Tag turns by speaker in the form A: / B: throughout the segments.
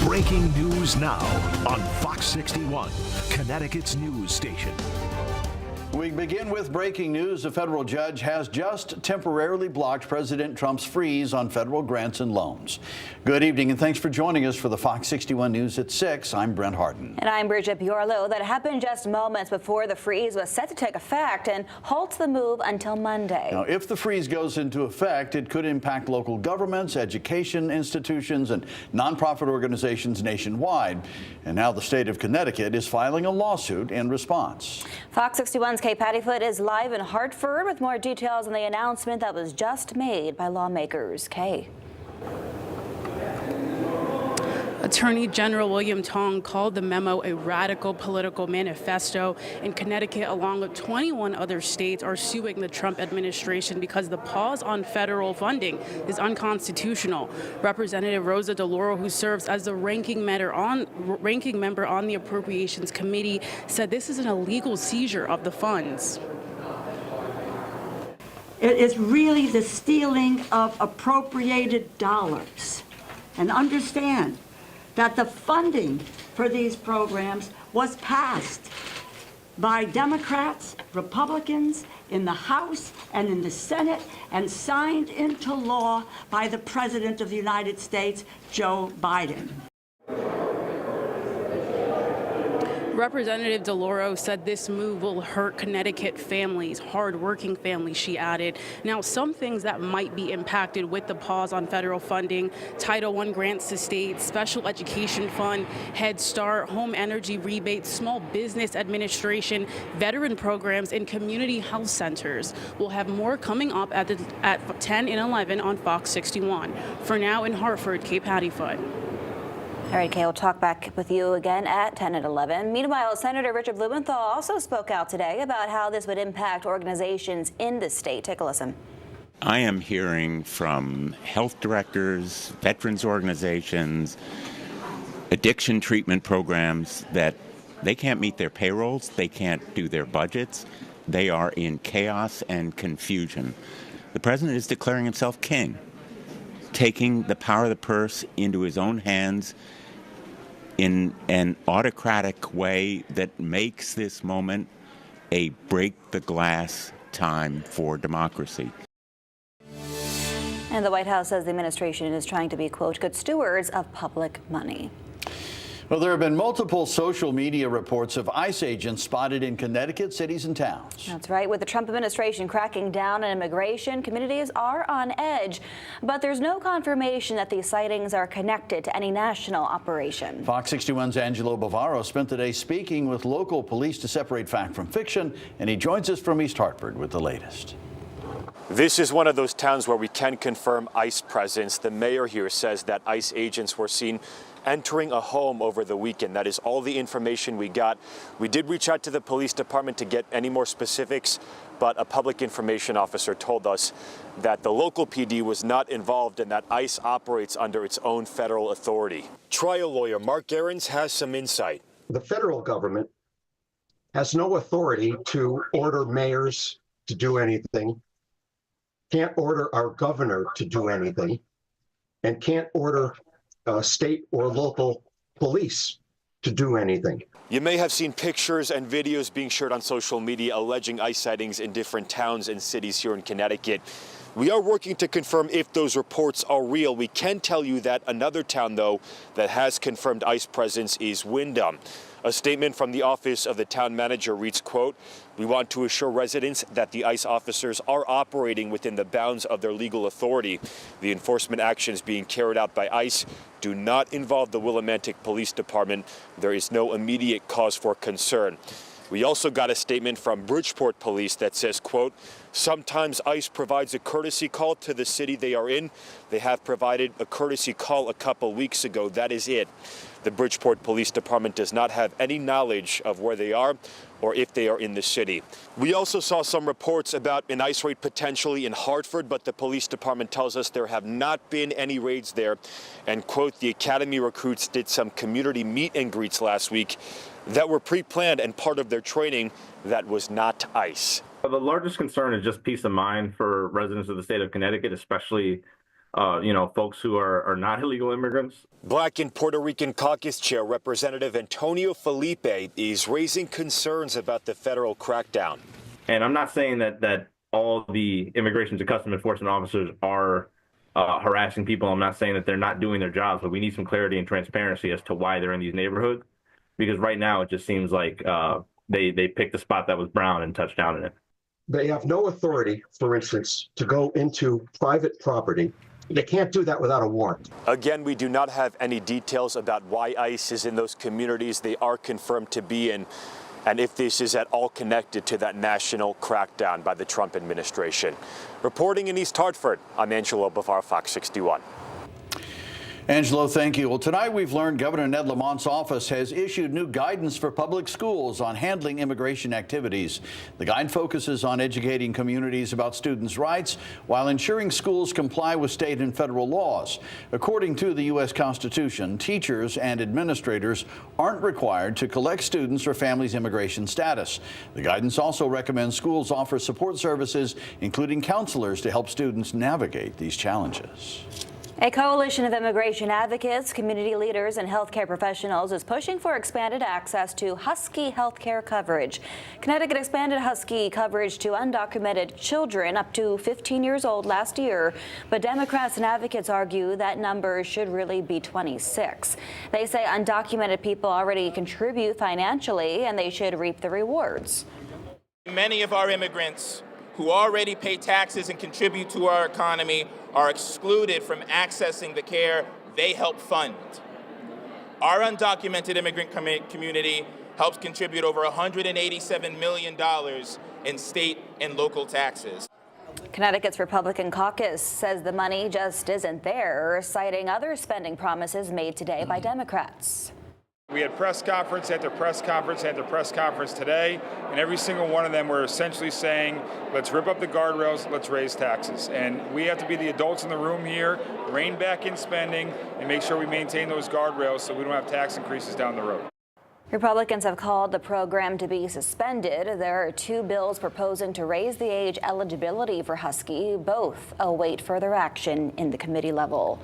A: Breaking news now on Fox 61, Connecticut's news station.
B: We begin with breaking news. A federal judge has just temporarily blocked President Trump's freeze on federal grants and loans. Good evening and thanks for joining us for the Fox 61 News at 6. I'm Brent Harden.
C: And I'm Bridget Biorlo. That happened just moments before the freeze was set to take effect and halts the move until Monday.
B: Now, if the freeze goes into effect, it could impact local governments, education institutions, and nonprofit organizations nationwide. And now the state of Connecticut is filing a lawsuit in response.
C: Fox 61's Kay Pattyfoot is live in Hartford with more details on the announcement that was just made by lawmakers. Kay.
D: Attorney General William Tong called the memo a radical political manifesto. In Connecticut, along with 21 other states, are suing the Trump administration because the pause on federal funding is unconstitutional. Representative Rosa DeLauro, who serves as the ranking member on the Appropriations Committee, said this is an illegal seizure of the funds.
E: It is really the stealing of appropriated dollars. And understand that the funding for these programs was passed by Democrats, Republicans in the House and in the Senate and signed into law by the President of the United States, Joe Biden.
D: Representative DeLauro said this move will hurt Connecticut families, hardworking families, she added. Now, some things that might be impacted with the pause on federal funding: Title I grants to states, special education fund, Head Start, home energy rebates, small business administration, veteran programs, and community health centers. We'll have more coming up at 10 and 11 on Fox 61. For now, in Hartford, Kay Pattyfoot.
C: All right, Kay, we'll talk back with you again at 10 and 11. Meanwhile, Senator Richard Blumenthal also spoke out today about how this would impact organizations in the state. Take a listen.
F: I am hearing from health directors, veterans organizations, addiction treatment programs that they can't meet their payrolls, they can't do their budgets, they are in chaos and confusion. The president is declaring himself king, taking the power of the purse into his own hands in an autocratic way that makes this moment a break-the-glass time for democracy.
C: And the White House says the administration is trying to be, quote, good stewards of public money.
B: Well, there have been multiple social media reports of ICE agents spotted in Connecticut cities and towns.
C: That's right. With the Trump administration cracking down on immigration, communities are on edge. But there's no confirmation that these sightings are connected to any national operation.
B: Fox 61's Angelo Bavaro spent the day speaking with local police to separate fact from fiction, and he joins us from East Hartford with the latest.
G: This is one of those towns where we can confirm ICE presence. The mayor here says that ICE agents were seen entering a home over the weekend. That is all the information we got. We did reach out to the police department to get any more specifics, but a public information officer told us that the local PD was not involved and that ICE operates under its own federal authority. Trial lawyer Mark Gerrans has some insight.
H: The federal government has no authority to order mayors to do anything, can't order our governor to do anything, and can't order state or local police to do anything.
G: You may have seen pictures and videos being shared on social media alleging ICE sightings in different towns and cities here in Connecticut. We are working to confirm if those reports are real. We can tell you that another town, though, that has confirmed ICE presence is Windham. A statement from the office of the town manager reads, quote, "We want to assure residents that the ICE officers are operating within the bounds of their legal authority. The enforcement actions being carried out by ICE do not involve the Willimantic Police Department. There is no immediate cause for concern." We also got a statement from Bridgeport Police that says, quote, "Sometimes ICE provides a courtesy call to the city they are in. They have provided a courtesy call a couple weeks ago. That is it." The Bridgeport Police Department does not have any knowledge of where they are or if they are in the city. We also saw some reports about an ICE raid potentially in Hartford, but the police department tells us there have not been any raids there. And, quote, "The academy recruits did some community meet and greets last week that were pre-planned and part of their training that was not ICE."
I: The largest concern is just peace of mind for residents of the state of Connecticut, especially folks who are not illegal immigrants.
G: Black and Puerto Rican Caucus Chair Representative Antonio Felipe is raising concerns about the federal crackdown.
I: And I'm not saying that all the Immigration and Customs Enforcement officers are harassing people. I'm not saying that they're not doing their jobs, but we need some clarity and transparency as to why they're in these neighborhoods. Because right now it just seems like they picked a spot that was brown and touched down in it.
H: They have no authority, for instance, to go into private property. They can't do that without a warrant.
G: Again, we do not have any details about why ICE is in those communities they are confirmed to be in, and if this is at all connected to that national crackdown by the Trump administration. Reporting in East Hartford, I'm Angelo Bavar, Fox 61.
B: Angelo, thank you. Well, tonight we've learned Governor Ned Lamont's office has issued new guidance for public schools on handling immigration activities. The guide focuses on educating communities about students' rights while ensuring schools comply with state and federal laws. According to the U.S. Constitution, teachers and administrators aren't required to collect students or families' immigration status. The guidance also recommends schools offer support services, including counselors, to help students navigate these challenges.
C: A coalition of immigration advocates, community leaders, and healthcare professionals is pushing for expanded access to Husky healthcare coverage. Connecticut expanded Husky coverage to undocumented children up to 15 years old last year, but Democrats and advocates argue that number should really be 26. They say undocumented people already contribute financially and they should reap the rewards.
J: Many of our immigrants who already pay taxes and contribute to our economy are excluded from accessing the care they help fund. Our undocumented immigrant community helps contribute over $187 million in state and local taxes.
C: Connecticut's Republican caucus says the money just isn't there, citing other spending promises made today by Democrats.
K: We had press conference after press conference after press conference today, and every single one of them were essentially saying, let's rip up the guardrails, let's raise taxes. And we have to be the adults in the room here, rein back in spending, and make sure we maintain those guardrails so we don't have tax increases down the road.
C: Republicans have called the program to be suspended. There are two bills proposing to raise the age eligibility for Husky. Both await further action in the committee level.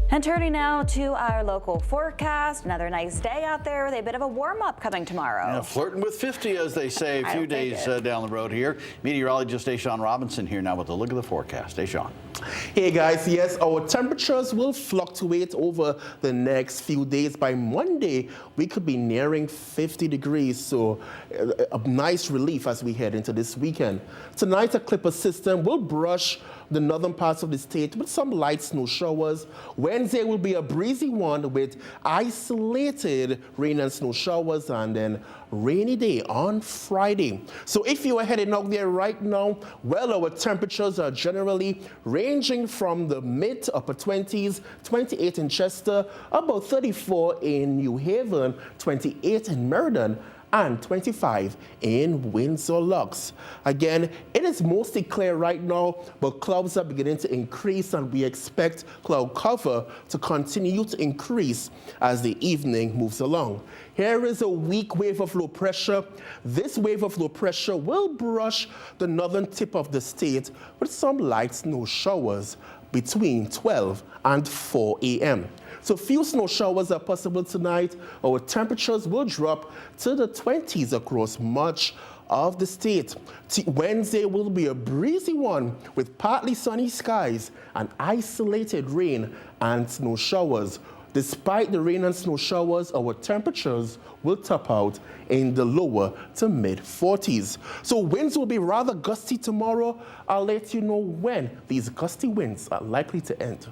C: And turning now to our local forecast. Another nice day out there with a bit of a warm-up coming tomorrow.
B: Yeah, flirting with 50, as they say, a few days down the road here. Meteorologist Deshaun Robinson here now with a look at the forecast. Deshaun.
L: Hey guys, yes, our temperatures will fluctuate over the next few days. By Monday, we could be nearing 50 degrees, so a nice relief as we head into this weekend. Tonight, a clipper system will brush the northern parts of the state with some light snow showers. Wednesday will be a breezy one with isolated rain and snow showers, and then rainy day on Friday. So if you are heading out there right now, well, our temperatures are generally ranging from the mid to upper 20s, 28 in Chester, about 34 in New Haven, 28 in Meriden, and 25 in Windsor Locks. Again, it is mostly clear right now, but clouds are beginning to increase, and we expect cloud cover to continue to increase as the evening moves along. Here is a weak wave of low pressure. This wave of low pressure will brush the northern tip of the state with some light snow showers between 12 and 4 a.m. So few snow showers are possible tonight. Our temperatures will drop to the 20s across much of the state. Wednesday will be a breezy one with partly sunny skies and isolated rain and snow showers. Despite the rain and snow showers, our temperatures will top out in the lower to mid 40s. So winds will be rather gusty tomorrow. I'll let you know when these gusty winds are likely to end.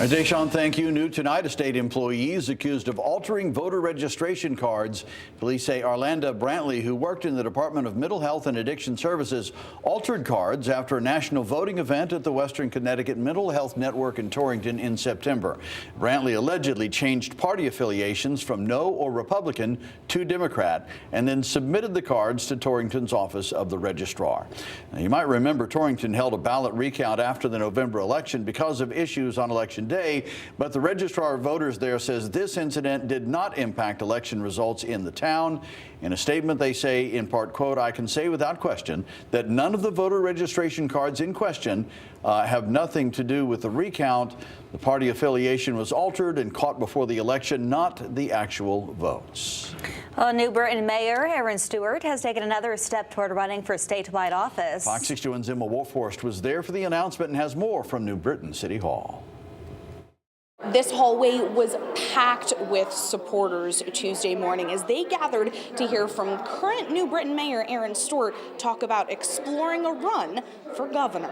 B: Deshaun, thank you. New tonight, a state employee is accused of altering voter registration cards. Police say Arlanda Brantley, who worked in the Department of Mental Health and Addiction Services, altered cards after a national voting event at the Western Connecticut Mental Health Network in Torrington in September. Brantley allegedly changed party affiliations from no or Republican to Democrat and then submitted the cards to Torrington's office of the registrar. Now, you might remember Torrington held a ballot recount after the November election because of issues on election today, but the registrar of voters there says this incident did not impact election results in the town. In a statement, they say, in part, quote, "I can say without question that none of the voter registration cards in question have nothing to do with the recount. The party affiliation was altered and caught before the election, not the actual votes."
C: Well, New Britain Mayor Aaron Stewart has taken another step toward running for statewide office.
B: Fox 61's Emma Wolfhorst was there for the announcement and has more from New Britain City Hall.
M: This hallway was packed with supporters Tuesday morning as they gathered to hear from current New Britain Mayor Aaron Stewart talk about exploring a run for governor.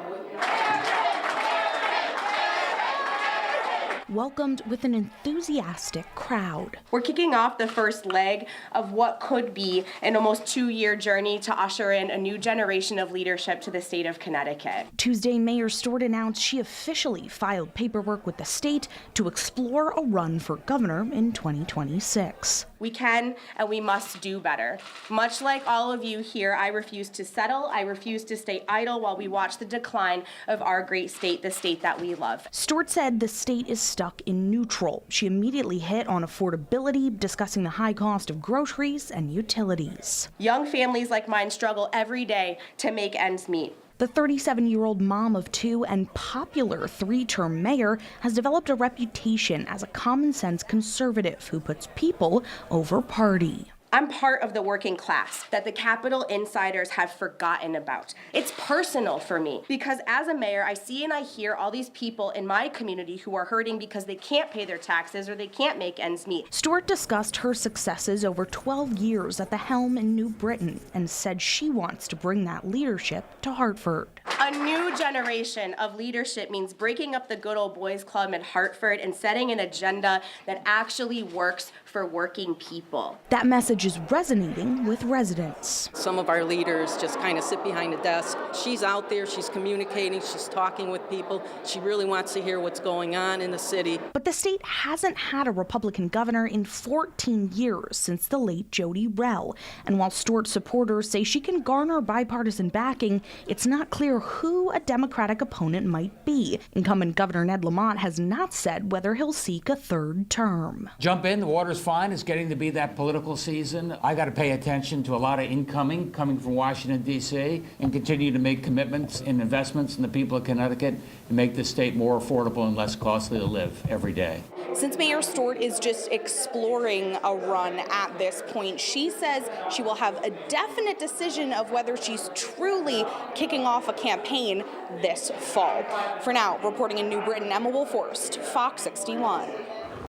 N: Welcomed with an enthusiastic crowd.
M: We're kicking off the first leg of what could be an almost 2-year journey to usher in a new generation of leadership to the state of Connecticut.
N: Tuesday, Mayor Stewart announced she officially filed paperwork with the state to explore a run for governor in 2026.
M: We can and we must do better. Much like all of you here, I refuse to settle. I refuse to stay idle while we watch the decline of our great state, the state that we love.
N: Stewart said the state is stuck in neutral. She immediately hit on affordability, discussing the high cost of groceries and utilities.
M: Young families like mine struggle every day to make ends meet.
N: The 37-year-old mom of 2 and popular 3-term mayor has developed a reputation as a common-sense conservative who puts people over party.
M: I'm part of the working class that the Capitol insiders have forgotten about. It's personal for me because as a mayor, I see and I hear all these people in my community who are hurting because they can't pay their taxes or they can't make ends meet.
N: Stewart discussed her successes over 12 years at the helm in New Britain and said she wants to bring that leadership to Hartford.
M: A new generation of leadership means breaking up the good old boys club in Hartford and setting an agenda that actually works for working people.
N: That message is resonating with residents.
O: Some of our leaders just kind of sit behind a desk. She's out there, she's communicating, she's talking with people. She really wants to hear what's going on in the city.
N: But the state hasn't had a Republican governor in 14 years since the late Jody Rell. And while Stewart supporters say she can garner bipartisan backing, it's not clear who a Democratic opponent might be. Incumbent Governor Ned Lamont has not said whether he'll seek a third term.
P: Jump in, the water's fine. It's getting to be that political season. I got to pay attention to a lot of incoming coming from Washington, D.C., and continue to make commitments and investments in the people of Connecticut to make this state more affordable and less costly to live every day.
M: Since Mayor Stewart is just exploring a run at this point, she says she will have a definite decision of whether she's truly kicking off a campaign this fall. For now, reporting in New Britain, Emma Wolfhorst, Fox 61.